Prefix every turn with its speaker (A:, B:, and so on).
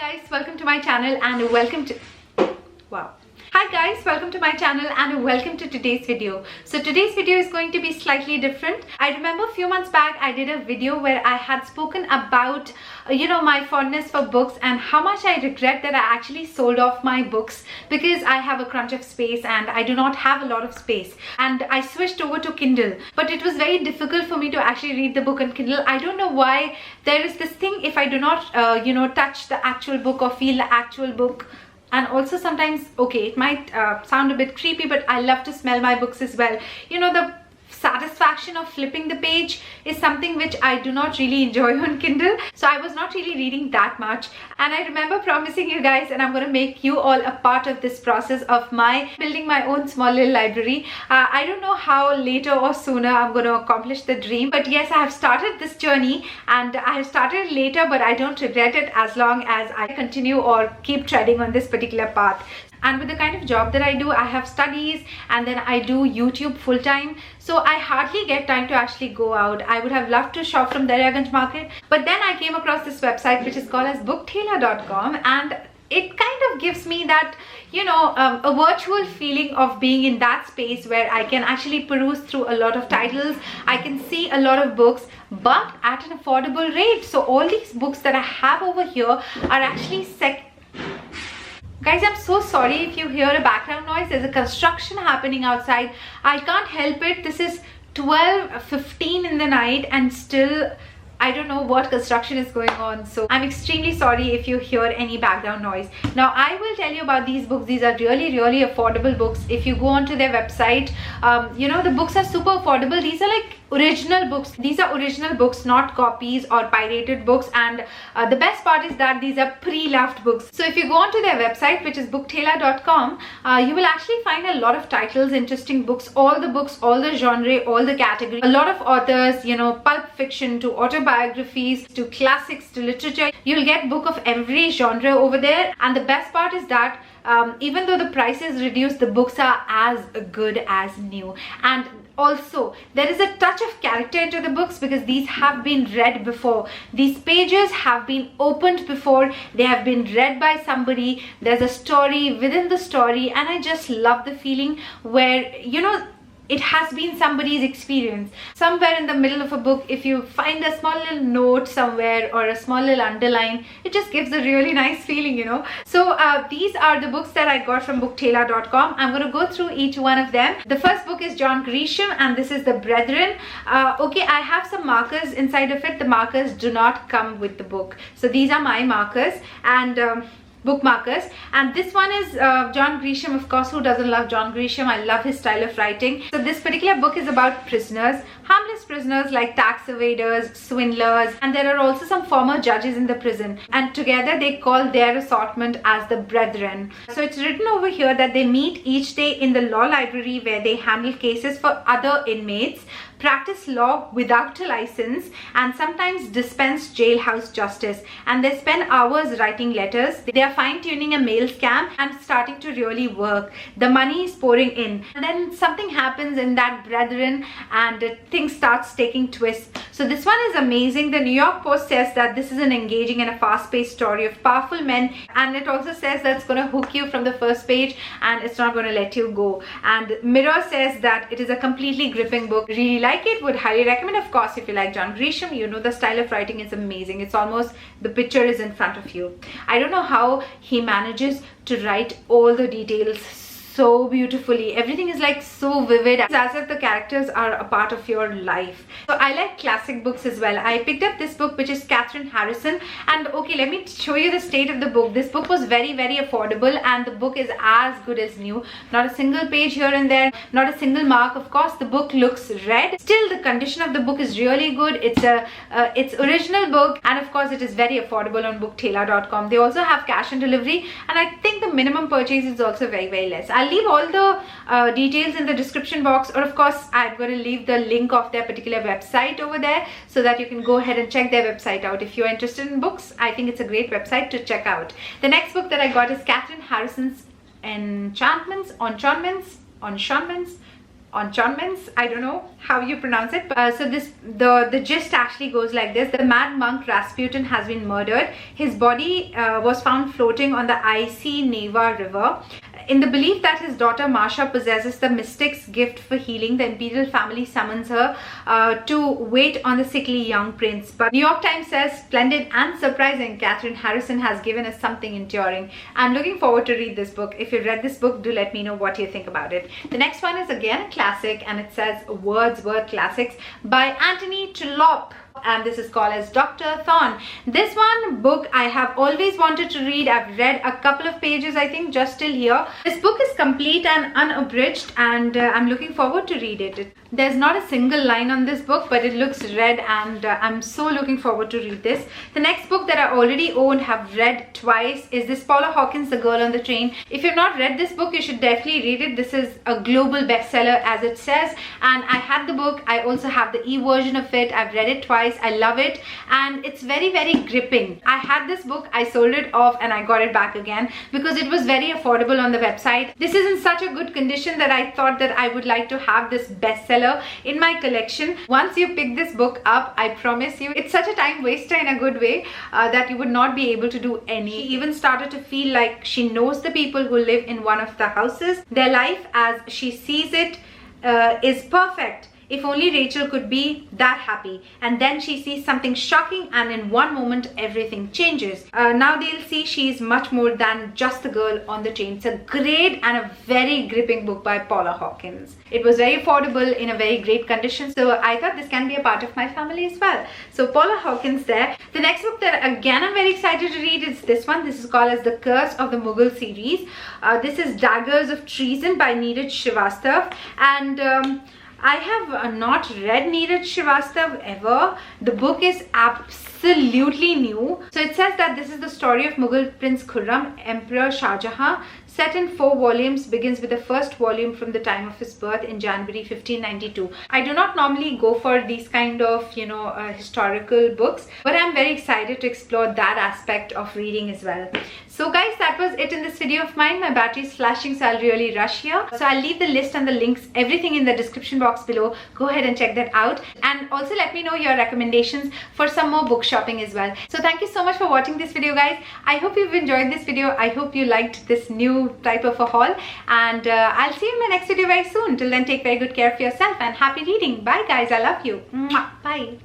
A: guys, welcome to my channel and welcome to today's video. So today's video is going to be slightly different. I remember a few months back I did a video where I had spoken about my fondness for books and how much I regret that I actually sold off my books because I have a crunch of space and I do not have a lot of space, and I switched over to Kindle. But it was very difficult for me to actually read the book on Kindle. I don't know why. There is this thing, if I do not touch the actual book or feel the actual book. And also sometimes, okay, it might sound a bit creepy, but I love to smell my books as well. The satisfaction of flipping the page is something which I do not really enjoy on Kindle. So I was not really reading that much, and I remember promising you guys, and I'm going to make you all a part of this process of my building my own small little library. I don't know how later or sooner I'm going to accomplish the dream, but yes, I have started this journey and I have started later, but I don't regret it as long as I continue or keep treading on this particular path. And with the kind of job that I do, I have studies and then I do YouTube full time, so I hardly get time to actually go out. I would have loved to shop from Tayroc market, but then I came across this website which is called as booktailer.com, and it kind of gives me that a virtual feeling of being in that space where I can actually peruse through a lot of titles. I can see a lot of books, but at an affordable rate. So all these books that I have over here are actually Guys, I'm so sorry if you hear a background noise. There's a construction happening outside. I can't help it. This is 12:15 in the night and still I don't know what construction is going on, so I'm extremely sorry if you hear any background noise. Now I will tell you about these books. These are really affordable books. If you go onto their website, the books are super affordable. These are like original books. These are original books, not copies or pirated books, and the best part is that these are pre-loved books. So if you go onto their website, which is booktailer.com, you will actually find a lot of titles, interesting books, all the genre, all the category, a lot of authors, pulp fiction to autobiographies to classics to literature. You'll get book of every genre over there, and the best part is that even though the price is reduced, the books are as good as new. And also there is a touch of character into the books because these have been read before. These pages have been opened before. They have been read by somebody. There's a story within the story, and I just love the feeling where it has been somebody's experience. Somewhere in the middle of a book, if you find a small little note somewhere or a small little underline, it just gives a really nice feeling, So these are the books that I got from booktailer.com. I'm going to go through each one of them. The first book is John Grisham, and this is The Brethren. Okay, I have some markers inside of it. The markers do not come with the book. So these are my markers and book markers, and this one is John Grisham. Of course, who doesn't love John Grisham? I love his style of writing. So this particular book is about prisoners, harmless prisoners like tax evaders, swindlers, and there are also some former judges in the prison, and together they call their assortment as the Brethren. So it's written over here that they meet each day in the law library where they handle cases for other inmates, practice law without a license, and sometimes dispense jailhouse justice, and they spend hours writing letters. They are fine-tuning a mail scam and starting to really work. The money is pouring in, and then something happens in that Brethren and things starts taking twists. So this one is amazing. The New York Post says that this is an engaging and a fast-paced story of powerful men, and it also says that it's going to hook you from the first page and it's not going to let you go. And Mirror says that it is a completely gripping book. Really like it, would highly recommend. Of course, if you like John Grisham, the style of writing is amazing. It's almost the picture is in front of you. I don't know how he manages to write all the details so beautifully. Everything is like so vivid. It's as if the characters are a part of your life. So I like classic books as well. I picked up this book which is Catherine Harrison, and okay, let me show you the state of the book. This book was very affordable, and the book is as good as new. Not a single page here and there, not a single mark. Of course, the book looks red. Still, the condition of the book is really good. It's original book, and of course it is very affordable on booktailer.com. They also have cash on delivery, and I think the minimum purchase is also very less. I'll leave all the details in the description box, or of course I'm going to leave the link of their particular website over there so that you can go ahead and check their website out. If you're interested in books, I think it's a great website to check out. The next book that I got is Catherine Harrison's Enchantments. enchantments. I don't know how you pronounce it. So the gist actually goes like this. The mad monk Rasputin has been murdered. His body was found floating on the icy Neva River. In the belief that his daughter Masha possesses the mystic's gift for healing, the imperial family summons her to wait on the sickly young prince. But New York Times says, splendid and surprising, Catherine Harrison has given us something enduring. I'm looking forward to read this book. If you read this book, do let me know what you think about it. The next one is again a classic, and it says Wordsworth Classics by Anthony Trollope. And this is called as Dr. Thorne. This one book I have always wanted to read. I've read a couple of pages, I think, just till here. This book is complete and unabridged, and I'm looking forward to read it. There's not a single line on this book, but it looks read, and I'm so looking forward to read this. The next book that I already own, have read twice, is this Paula Hawkins, The Girl on the Train. If you've not read this book, you should definitely read it. This is a global bestseller, as it says, and I had the book. I also have the e-version of it. I've read it twice. I love it, and it's very, very gripping. I had this book, I sold it off, and I got it back again because it was very affordable on the website. This is in such a good condition that I thought that I would like to have this bestseller in my collection. Once you pick this book up, I promise you, it's such a time waster in a good way that you would not be able to do any. She even started to feel like she knows the people who live in one of the houses. Their life as she sees it is perfect. If only Rachel could be that happy. And then she sees something shocking, and in one moment everything changes. Now they'll see she's much more than just the girl on the train. It's a great and a very gripping book by Paula Hawkins. It was very affordable, in a very great condition, so I thought this can be a part of my family as well. So Paula Hawkins there. The next book that again I'm very excited to read is this one. This is called as The Curse of the Mughal series. This is Daggers of Treason by Neeraj Srivastav, and I have not read Neeraj Srivastav ever. The book is absolutely new. So it says that this is the story of Mughal Prince Khurram, Emperor Shah Jahan, set in 4 volumes, begins with the first volume from the time of his birth in January 1592. I do not normally go for these kind of, historical books, but I'm very excited to explore that aspect of reading as well. So guys, that was it in this video of mine. My battery is flashing, so I'll really rush here. So I'll leave the list and the links, everything in the description box below. Go ahead and check that out. And also let me know your recommendations for some more book shopping as well. So thank you so much for watching this video, guys. I hope you've enjoyed this video. I hope you liked this new type of a haul, and I'll see you in my next video very soon. Till then, take very good care of yourself and happy reading. Bye guys, I love you. Mwah. Bye.